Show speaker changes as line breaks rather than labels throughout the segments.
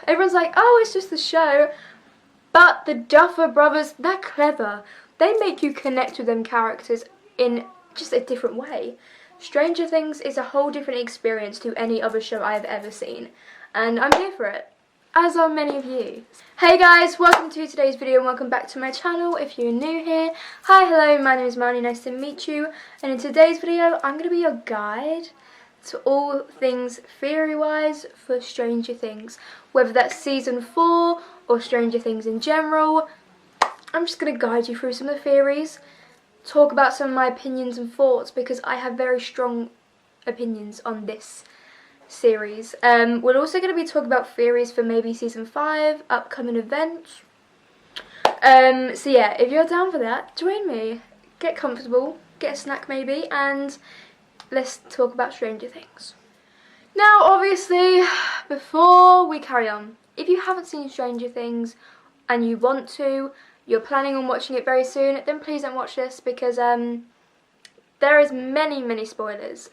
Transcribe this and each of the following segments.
Everyone's like, oh, it's just a show. But the Duffer Brothers, they're clever. They make you connect with them characters in just a different way. Stranger Things is a whole different experience to any other show I've ever seen. And I'm here for it, as are many of you. Hey guys, welcome to today's video and welcome back to my channel if you're new here. Hi, hello, my name is Marnie, nice to meet you. And in today's video, I'm going to be your guide to all things theory-wise for Stranger Things. Whether that's season 4 or Stranger Things in general, I'm just going to guide you through some of the theories, talk about some of my opinions and thoughts because I have very strong opinions on this series. We're also going to be talking about theories for maybe season 5, upcoming events. So yeah, if you're down for that, join me. Get comfortable, get a snack maybe, and let's talk about Stranger Things. Now obviously, before we carry on, if you haven't seen Stranger Things and you want to, you're planning on watching it very soon, then please don't watch this because there is many spoilers.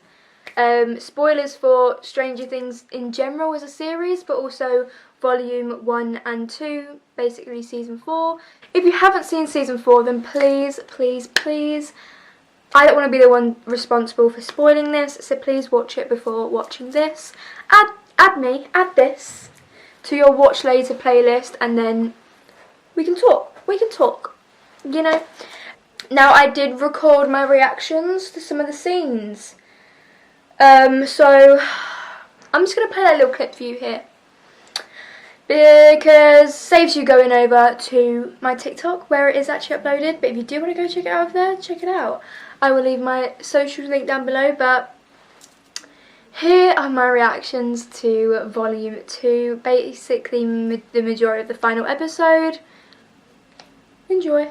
Spoilers for Stranger Things in general as a series, but also volume 1 and 2, basically season 4. If you haven't seen season 4, then please, I don't want to be the one responsible for spoiling this, so please watch it before watching this. Add this to your watch later playlist, and then we can talk, you know. Now I did record my reactions to some of the scenes. So I'm just going to play that little clip for you here, because it saves you going over to my TikTok where it is actually uploaded. But if you do want to go check it out over there, check it out. I will leave my socials link down below, but here are my reactions to volume 2, basically the majority of the final episode. Enjoy.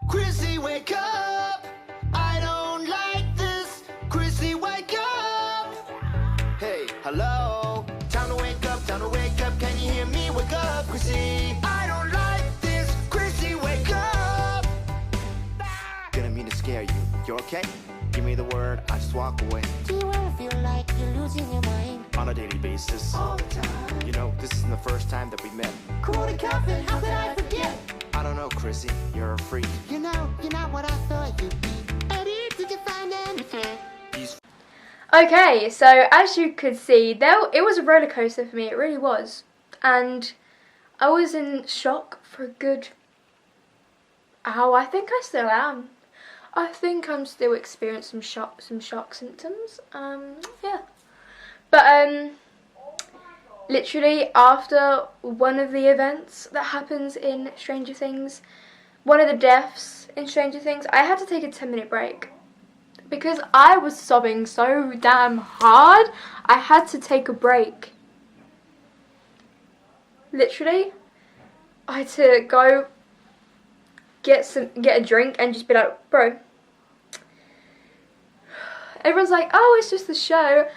Chrissy, wake up! I don't like this. Chrissy, wake up! Hey, hello. Time to wake up, time to wake up. Can you hear me? Wake up, Chrissy. I don't like this. Chrissy, wake up! Didn't mean to scare you. You okay? Give me the word, I just walk away.
Do you ever feel like you're losing your mind?
On a daily basis. All the time. You know, this isn't the first time that we met.
Cool and confident, how could I forget?
I don't know, Chrissy. You're a freak.
You're not what I thought you'd be. Eddie, did you find anything?
Okay, so as you could see, it was a roller coaster for me, it really was. And I was in shock for a good hour. I think I still am. I think I'm still experiencing some shock symptoms. Yeah. But literally after one of the events that happens in Stranger Things, one of the deaths in Stranger Things, I had to take a 10-minute break because I was sobbing so damn hard. I had to take a break. Literally, I had to go get a drink and just be like, bro. Everyone's like, oh, it's just a show.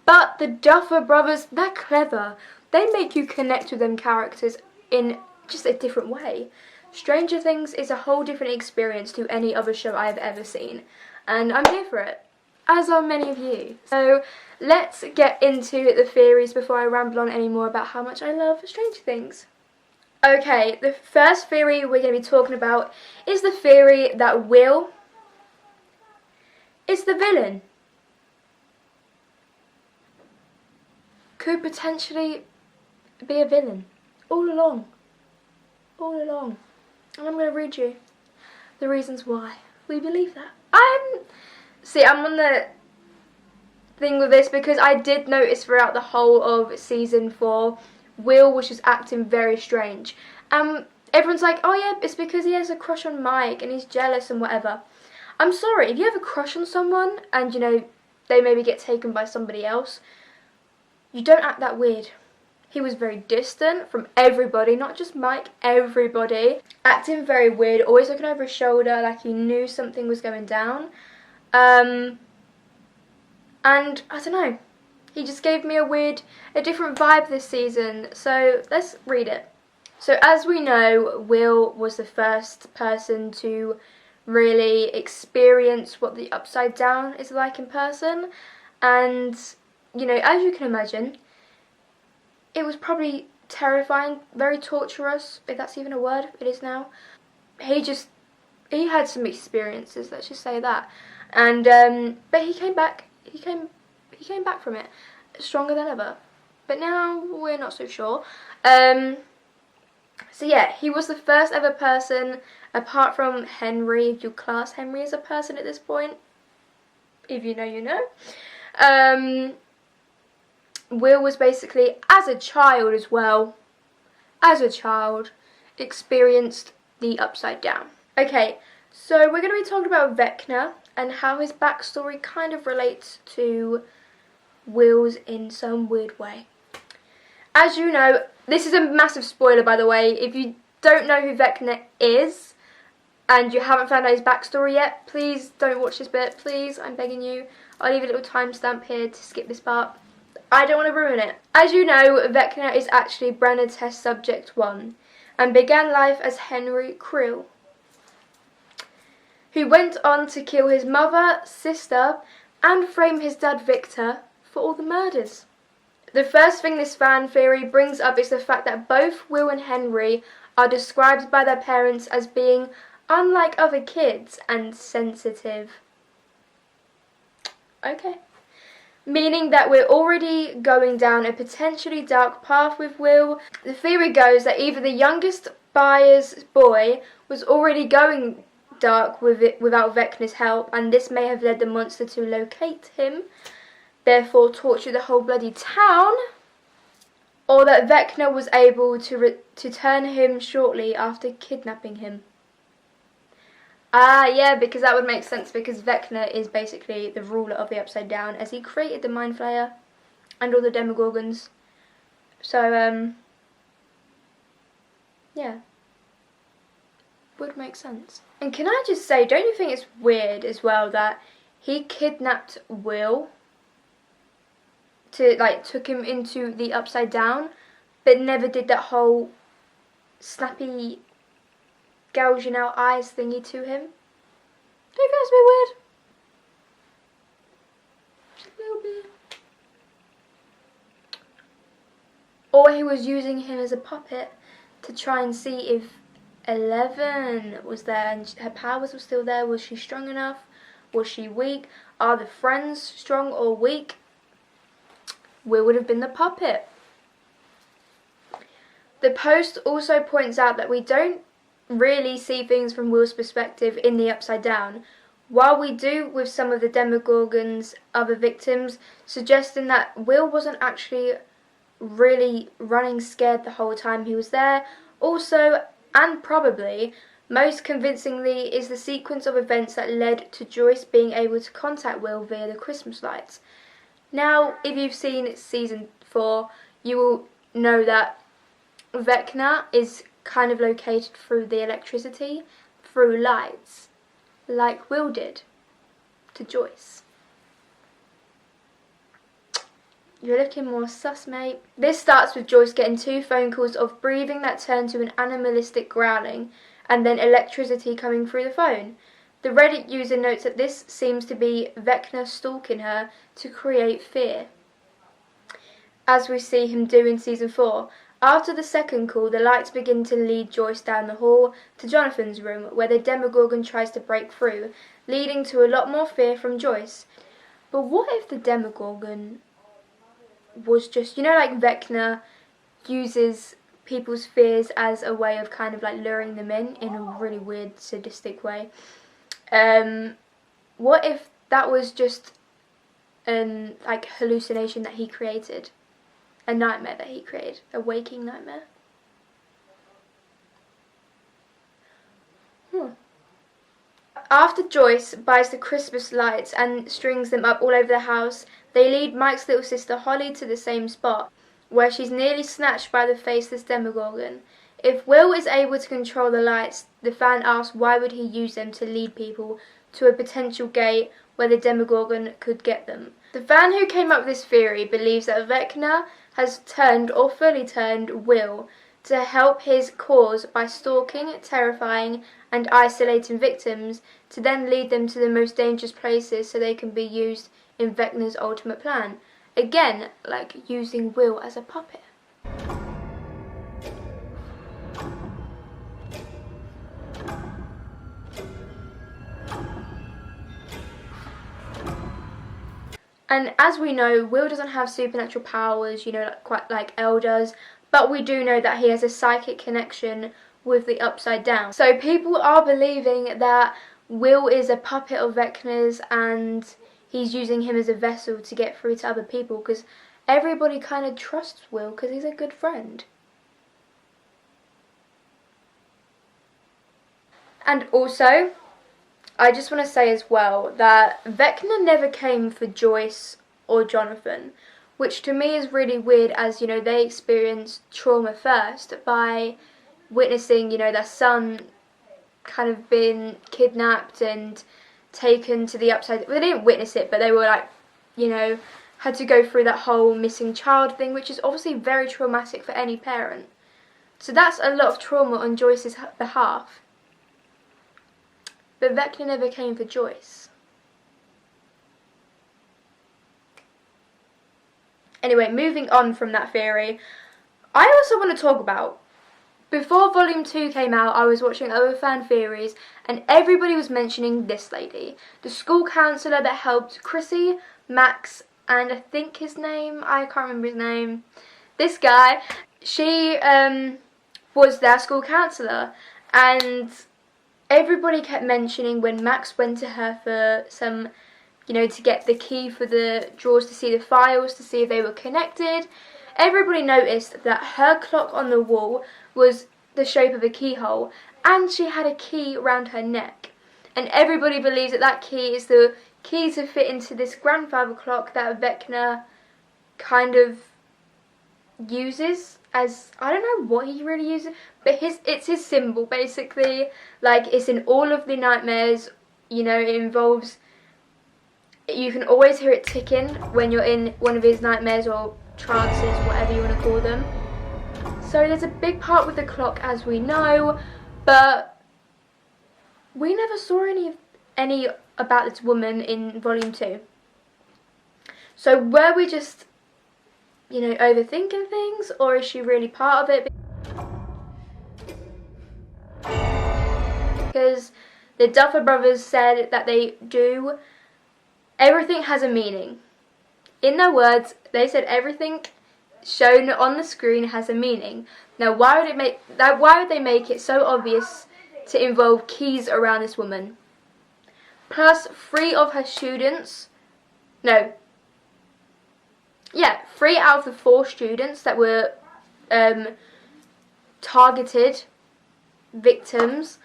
But the Duffer Brothers, they're clever. They make you connect with them characters in just a different way. Stranger Things is a whole different experience to any other show I've ever seen. And I'm here for it, as are many of you. So let's get into the theories before I ramble on any more about how much I love Stranger Things. Okay, the first theory we're going to be talking about is the theory that Will is the villain. Could potentially be a villain all along. And I'm going to read you the reasons why we believe that. I'm on the thing with this because I did notice throughout the whole of season 4, Will was just acting very strange. Everyone's like, oh yeah, it's because he has a crush on Mike and he's jealous and whatever. I'm sorry, if you have a crush on someone and, you know, they maybe get taken by somebody else, you don't act that weird. He was very distant from everybody, not just Mike, everybody. Acting very weird, always looking over his shoulder like he knew something was going down. And I don't know, he just gave me a different vibe this season. So let's read it. So as we know, Will was the first person to really experience what the upside down is like in person. And, you know, as you can imagine, it was probably terrifying, very torturous, if that's even a word. It is now. He had some experiences, let's just say that. And but he came back. He came back from it stronger than ever. But now we're not so sure. So yeah, he was the first ever person, apart from Henry, if you class Henry as a person at this point. If you know, you know. Will was basically, as a child as well, experienced the Upside Down. Okay, so we're going to be talking about Vecna and how his backstory kind of relates to Will's in some weird way. As you know, this is a massive spoiler, by the way. If you don't know who Vecna is and you haven't found out his backstory yet, please don't watch this bit. Please, I'm begging you. I'll leave a little timestamp here to skip this part. I don't want to ruin it. As you know, Vecna is actually Brenner Test Subject 1 and began life as Henry Krill, who went on to kill his mother, sister, and frame his dad Victor for all the murders. The first thing this fan theory brings up is the fact that both Will and Henry are described by their parents as being unlike other kids and sensitive. Okay. Meaning that we're already going down a potentially dark path with Will. The theory goes that either the youngest buyer's boy was already going dark without Vecna's help, and this may have led the monster to locate him, therefore torture the whole bloody town, or that Vecna was able to turn him shortly after kidnapping him. Ah, yeah, because that would make sense, because Vecna is basically the ruler of the Upside Down, as he created the Mind Flayer and all the Demogorgons. So, yeah. Would make sense. And can I just say, don't you think it's weird as well that he kidnapped Will took him into the Upside Down, but never did that whole snappy gouging out eyes thingy to him? Don't you think that's a bit weird? Just a little bit. Or he was using him as a puppet to try and see if 11 was there and her powers were still there. Was she strong enough? Was she weak? Are the friends strong or weak? Will would have been the puppet. The post also points out that we don't really see things from Will's perspective in the Upside Down, while we do with some of the Demogorgon's other victims, suggesting that Will wasn't actually really running scared the whole time he was there. Also, and probably most convincingly, is the sequence of events that led to Joyce being able to contact Will via the Christmas lights. Now, if you've seen season 4, you will know that Vecna is kind of located through the electricity, through lights, like Will did to Joyce. You're looking more sus, mate. This starts with Joyce getting 2 phone calls of breathing that turn to an animalistic growling, and then electricity coming through the phone. The Reddit user notes that this seems to be Vecna stalking her to create fear, as we see him do in season 4. After the second call, the lights begin to lead Joyce down the hall to Jonathan's room, where the Demogorgon tries to break through, leading to a lot more fear from Joyce. But what if the Demogorgon was just, you know, like Vecna uses people's fears as a way of kind of like luring them in a really weird, sadistic way. What if that was just an like hallucination that he created? A nightmare that he created, a waking nightmare. After Joyce buys the Christmas lights and strings them up all over the house, they lead Mike's little sister Holly to the same spot, where she's nearly snatched by the faceless Demogorgon. If Will is able to control the lights, the fan asks why would he use them to lead people to a potential gate where the Demogorgon could get them. The fan who came up with this theory believes that Vecna has turned or fully turned Will to help his cause by stalking, terrifying and isolating victims to then lead them to the most dangerous places so they can be used in Vecna's ultimate plan. Again, like using Will as a puppet. And as we know, Will doesn't have supernatural powers, you know, quite like Elle does, but we do know that he has a psychic connection with the Upside Down. So people are believing that Will is a puppet of Vecna's and he's using him as a vessel to get through to other people, because everybody kind of trusts Will because he's a good friend. And also, I just want to say as well that Vecna never came for Joyce or Jonathan, which to me is really weird, as, you know, they experienced trauma first by witnessing, you know, their son kind of been kidnapped and taken to the Upside. Well, they didn't witness it, but they were like, you know, had to go through that whole missing child thing, which is obviously very traumatic for any parent. So that's a lot of trauma on Joyce's behalf. But Vecna never came for Joyce. Anyway, moving on from that theory, I also want to talk about, before Volume 2 came out, I was watching other fan theories, and everybody was mentioning this lady. The school counsellor that helped Chrissy, Max, and I think his name, I can't remember his name. This guy, she was their school counsellor, and everybody kept mentioning when Max went to her for some, you know, to get the key for the drawers to see the files, to see if they were connected. Everybody noticed that her clock on the wall was the shape of a keyhole, and she had a key around her neck. And everybody believes that that key is the key to fit into this grandfather clock that Vecna kind of uses as, I don't know what he really uses, but it's his symbol basically. Like, it's in all of the nightmares, you know, it involves, you can always hear it ticking when you're in one of his nightmares or trances, whatever you want to call them. So there's a big part with the clock, as we know, but we never saw any about this woman in Volume 2. So were we just, you know, overthinking things, or is she really part of it? Because the Duffer Brothers said that they do, everything has a meaning. In their words, they said everything shown on the screen has a meaning. Now, why would they make it so obvious to involve keys around this woman? Plus, 3 of her students, no, yeah, 3 out of the 4 students that were targeted victims,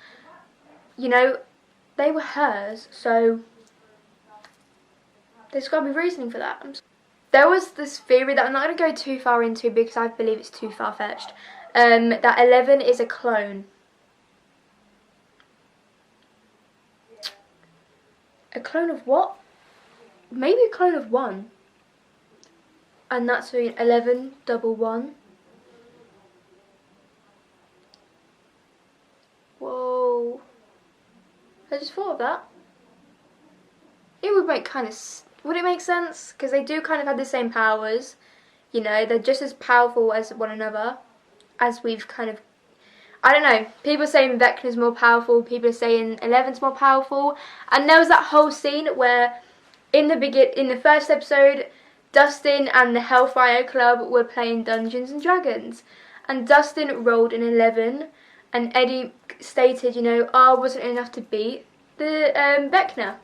you know, they were hers, so there's got to be reasoning for that. There was this theory that I'm not going to go too far into because I believe it's too far-fetched, that 11 is a clone. A clone of what? Maybe a clone of 1. And that's 11, double 1. Whoa. I just thought of that. It would make would it make sense? Because they do kind of have the same powers. You know, they're just as powerful as one another. As we've kind of, I don't know, people are saying Vecna's more powerful, people are saying 11's more powerful. And there was that whole scene where in the first episode, Dustin and the Hellfire Club were playing Dungeons and Dragons, and Dustin rolled an 11, and Eddie stated, you know, R wasn't enough to beat the Vecna,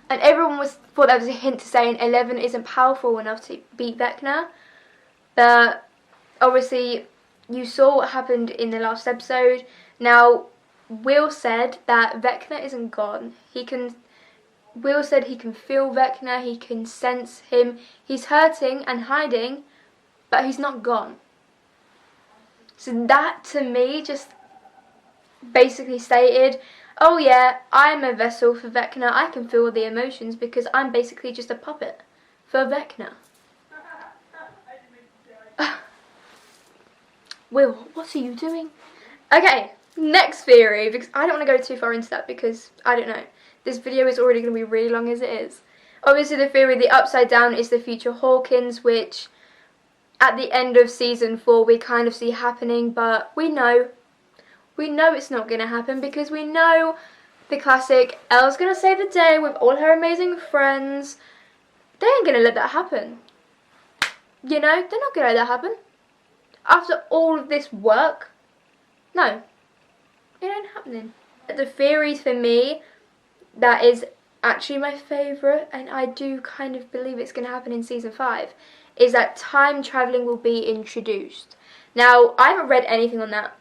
and everyone thought that was a hint to saying 11 isn't powerful enough to beat Vecna. But obviously, you saw what happened in the last episode. Now, Will said that Vecna isn't gone. Will said he can feel Vecna, he can sense him. He's hurting and hiding, but he's not gone. So that, to me, just basically stated, oh yeah, I'm a vessel for Vecna. I can feel the emotions because I'm basically just a puppet for Vecna. Will, what are you doing? Okay, next theory, because I don't want to go too far into that because, I don't know. This video is already going to be really long as it is. Obviously, the theory the Upside Down is the future Hawkins, which at the end of season 4 we kind of see happening, but we know it's not going to happen because we know the classic, Elle's going to save the day with all her amazing friends. they ain't gonna let that happen. You know, they're not gonna let that happen. After all of this work, no, it ain't happening. The theories for me, that is actually my favourite, and I do kind of believe it's going to happen in season 5, is that time travelling will be introduced. Now, I haven't read anything on that.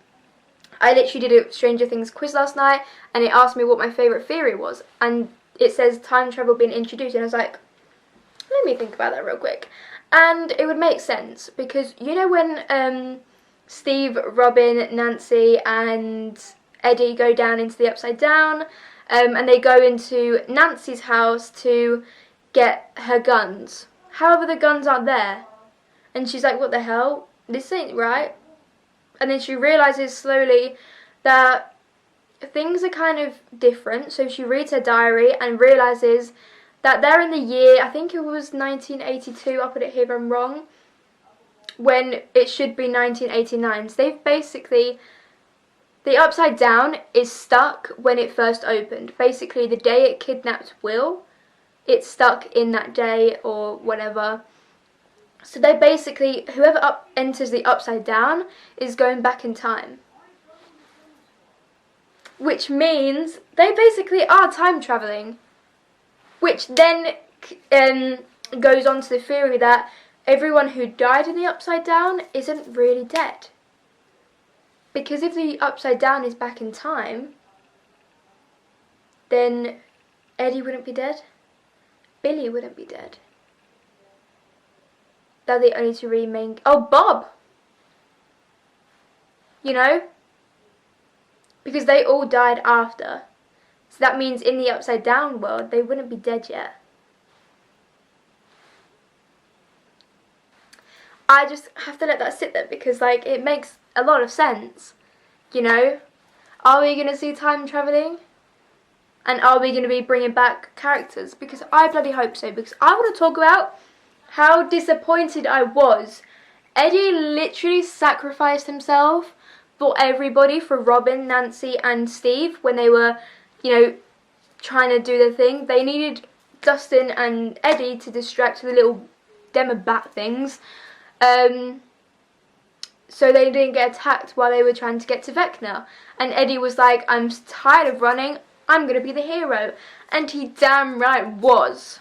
I literally did a Stranger Things quiz last night, and it asked me what my favourite theory was, and it says time travel being introduced, and I was like, let me think about that real quick. And it would make sense, because you know when Steve, Robin, Nancy and Eddie go down into the Upside Down, and they go into Nancy's house to get her guns. However, the guns aren't there. And she's like, what the hell? This ain't right. And then she realises slowly that things are kind of different. So she reads her diary and realises that they're in the year, I think it was 1982, I'll put it here if I'm wrong, when it should be 1989. So they've basically, the Upside Down is stuck when it first opened. Basically, the day it kidnapped Will, it's stuck in that day or whatever. So they basically, whoever enters the Upside Down is going back in time. Which means they basically are time travelling. Which then goes on to the theory that everyone who died in the Upside Down isn't really dead. Because if the Upside Down is back in time, then Eddie wouldn't be dead, Billy wouldn't be dead. They're the only two really main... Oh, Bob! You know? Because they all died after. So that means in the Upside Down world, they wouldn't be dead yet. I just have to let that sit there because, like, it makes a lot of sense. You know? Are we going to see time travelling? And are we going to be bringing back characters? Because I bloody hope so. Because I want to talk about how disappointed I was. Eddie literally sacrificed himself for everybody, for Robin, Nancy and Steve when they were, you know, trying to do their thing. They needed Dustin and Eddie to distract the little demo bat things. So they didn't get attacked while they were trying to get to Vecna. And Eddie was like, I'm tired of running, I'm going to be the hero. And he damn right was.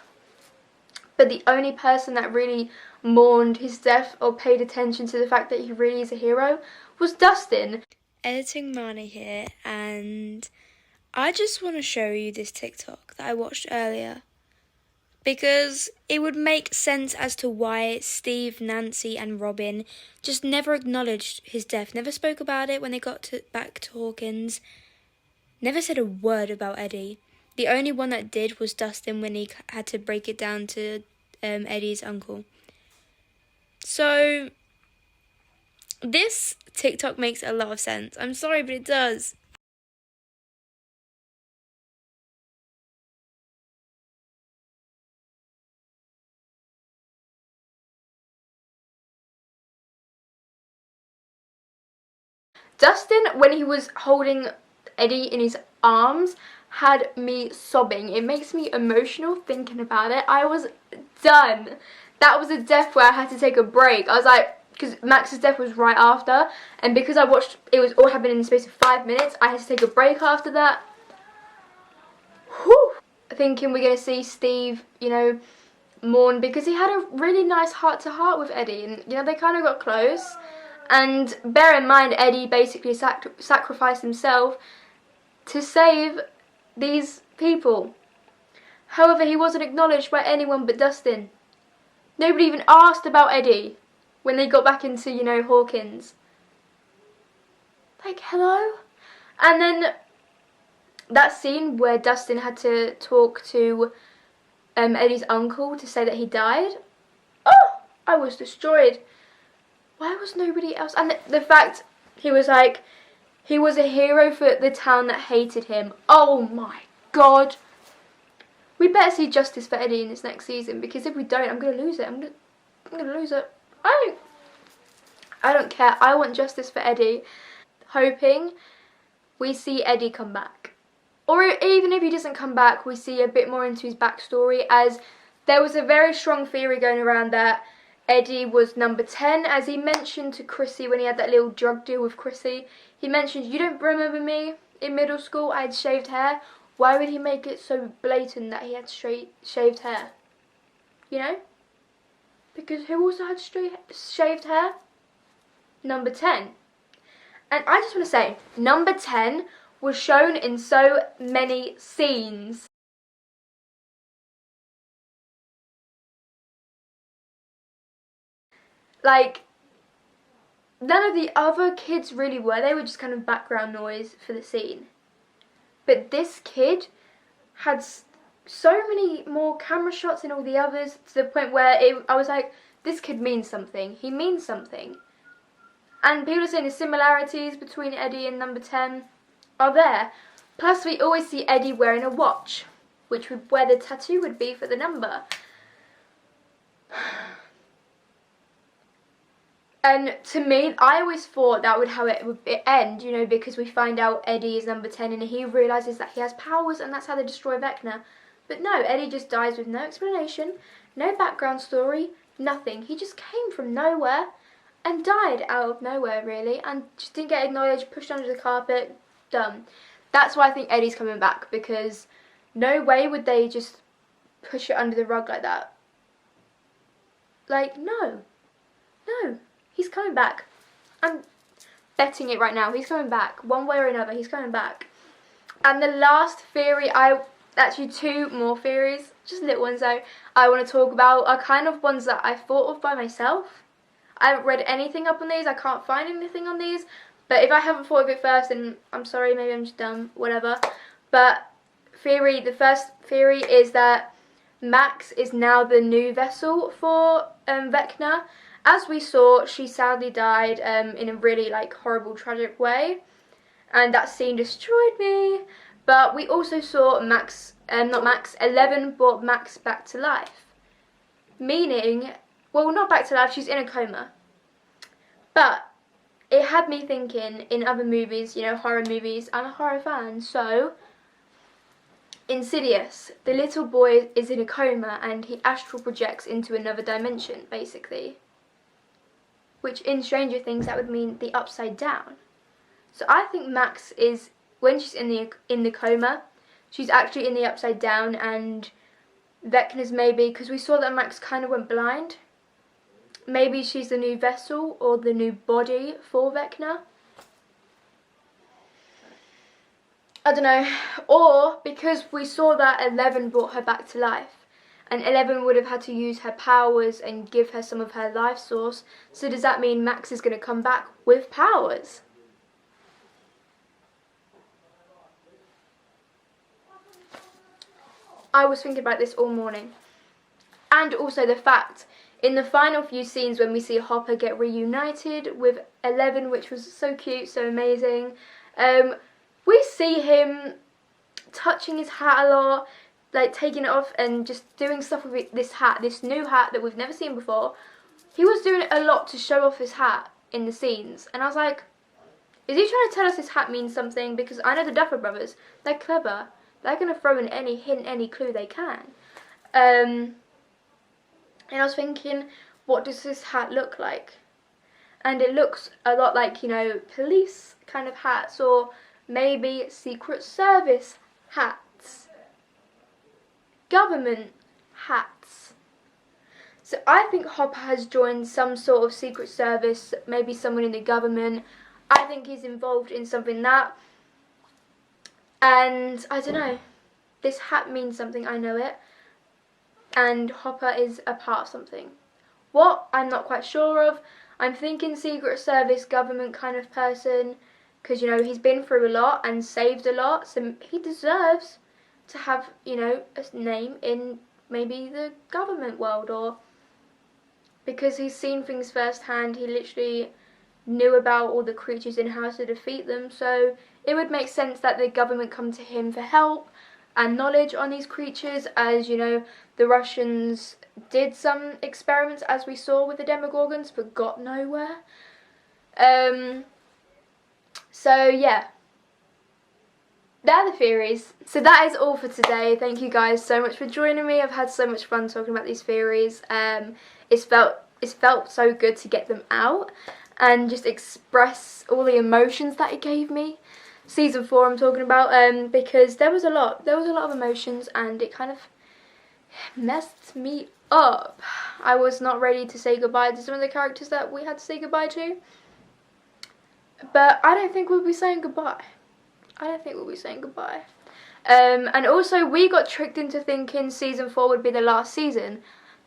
But the only person that really mourned his death or paid attention to the fact that he really is a hero was Dustin.
Editing Marnie here, and I just want to show you this TikTok that I watched earlier. Because it would make sense as to why Steve, Nancy and Robin just never acknowledged his death. Never spoke about it when they got back to Hawkins. Never said a word about Eddie. The only one that did was Dustin when he had to break it down to Eddie's uncle. So, this TikTok makes a lot of sense. I'm sorry, but it does.
Dustin, when he was holding Eddie in his arms, had me sobbing. It makes me emotional thinking about it. I was done. That was a death where I had to take a break. I was like, because Max's death was right after, and because I watched, it was all happening in the space of 5 minutes, I had to take a break after that. Whew. Thinking we're going to see Steve, you know, mourn, because he had a really nice heart-to-heart with Eddie, and, you know, they kind of got close. And bear in mind, Eddie basically sacrificed himself to save these people. However, he wasn't acknowledged by anyone but Dustin. Nobody even asked about Eddie when they got back into, you know, Hawkins. Like, hello? And then that scene where Dustin had to talk to Eddie's uncle to say that he died. Oh, I was destroyed. Why was nobody else? And the fact he was like, he was a hero for the town that hated him. Oh my god. We better see justice for Eddie in this next season, because if we don't, I'm going to lose it. I'm going to lose it. I don't care. I want justice for Eddie. Hoping we see Eddie come back. Or even if he doesn't come back, we see a bit more into his backstory, as there was a very strong theory going around that Eddie was number 10, as he mentioned to Chrissy when he had that little drug deal with Chrissy. He mentioned, you don't remember me in middle school, I had shaved hair. Why would he make it so blatant that he had straight shaved hair? You know? Because who also had straight shaved hair? Number 10. And I just want to say, number 10 was shown in so many scenes. Like, none of the other kids really were. They were just kind of background noise for the scene. But this kid had so many more camera shots than all the others, to the point where I was like, this kid means something. He means something. And people are saying the similarities between Eddie and number 10 are there. Plus, we always see Eddie wearing a watch, which would where the tattoo would be for the number. And to me, I always thought that would how it would end, you know, because we find out Eddie is number 10 and he realises that he has powers and that's how they destroy Vecna. But no, Eddie just dies with no explanation, no background story, nothing. He just came from nowhere and died out of nowhere, really, and just didn't get acknowledged, pushed under the carpet, done. That's why I think Eddie's coming back, because no way would they just push it under the rug like that. Like, no. He's coming back. I'm betting it right now. He's coming back. One way or another, he's coming back. And the last theory, actually 2 more theories, just little ones though, I want to talk about are kind of ones that I thought of by myself. I haven't read anything up on these. I can't find anything on these. But if I haven't thought of it first, then I'm sorry, maybe I'm just dumb, whatever. But the first theory is that Max is now the new vessel for Vecna. As we saw, she sadly died in a really horrible, tragic way, and that scene destroyed me. But we also saw Eleven brought Max back to life, meaning, well, not back to life. She's in a coma. But it had me thinking in other movies, you know, horror movies. I'm a horror fan, so Insidious, the little boy is in a coma and he astral projects into another dimension, basically. Which in Stranger Things, that would mean the upside down. So I think Max is, when she's in the coma, she's actually in the upside down, and Vecna's maybe, because we saw that Max kind of went blind. Maybe she's the new vessel or the new body for Vecna. I don't know. Or because we saw that 11 brought her back to life. And 11 would have had to use her powers and give her some of her life source. So does that mean Max is going to come back with powers? I was thinking about this all morning. And also the fact, in the final few scenes when we see Hopper get reunited with 11, which was so cute, so amazing, we see him touching his hat a lot, taking it off and just doing stuff with this hat, this new hat that we've never seen before. He was doing it a lot to show off his hat in the scenes. And I was like, is he trying to tell us his hat means something? Because I know the Duffer Brothers, they're clever. They're going to throw in any hint, any clue they can. And I was thinking, what does this hat look like? And it looks a lot like, you know, police kind of hats, or maybe Secret Service hats. Government hats. So I think Hopper has joined some sort of Secret Service, maybe someone in the government. I think he's involved in something that. And I don't know. This hat means something, I know it. And Hopper is a part of something. What? I'm not quite sure of. I'm thinking Secret Service, government kind of person. Because, you know, he's been through a lot and saved a lot. So he deserves to have, you know, a name in maybe the government world, or because he's seen things firsthand. He literally knew about all the creatures and how to defeat them, so it would make sense that the government come to him for help and knowledge on these creatures, as you know, the Russians did some experiments, as we saw with the Demogorgons, but got nowhere. So yeah, they're the theories. So that is all for today. Thank you guys so much for joining me. I've had so much fun talking about these theories. It's felt so good to get them out and just express all the emotions that it gave me. Season 4 I'm talking about, because there was a lot of emotions and it kind of messed me up. I was not ready to say goodbye to some of the characters that we had to say goodbye to. But I don't think we'll be saying goodbye. And also we got tricked into thinking season 4 would be the last season.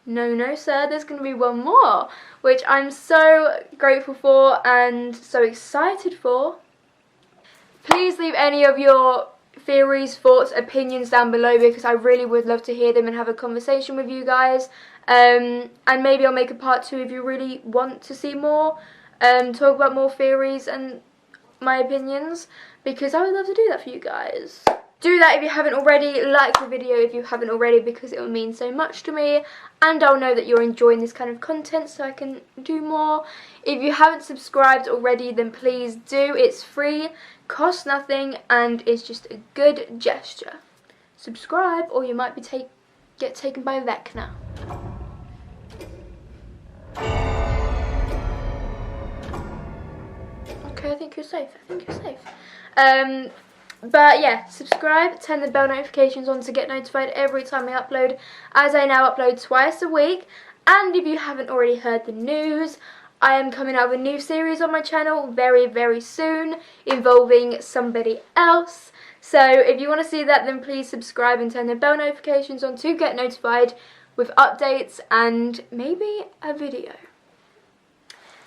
No sir, there's going to be one more, which I'm so grateful for and so excited for. Please leave any of your theories, thoughts, opinions down below because I really would love to hear them and have a conversation with you guys. And maybe I'll make a part 2 if you really want to see more, talk about more theories and my opinions, because I would love to do that for you guys. Do that if you haven't already, like the video if you haven't already because it will mean so much to me and I'll know that you're enjoying this kind of content so I can do more. If you haven't subscribed already then please do, it's free, costs nothing and it's just a good gesture. Subscribe or you might be get taken by Vecna. Okay, I think you're safe. But yeah, subscribe, turn the bell notifications on to get notified every time I upload, as I now upload twice a week. And if you haven't already heard the news, I am coming out with a new series on my channel very soon, involving somebody else. So if you want to see that, then please subscribe and turn the bell notifications on to get notified with updates and maybe a video.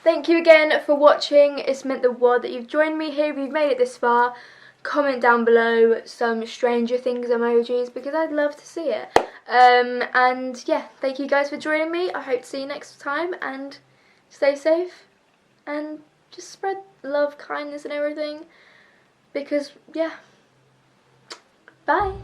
Thank you again for watching. It's meant the world that you've joined me here. If you've made it this far, comment down below some Stranger Things emojis because I'd love to see it. And yeah, thank you guys for joining me. I hope to see you next time and stay safe and just spread love, kindness and everything because yeah, bye.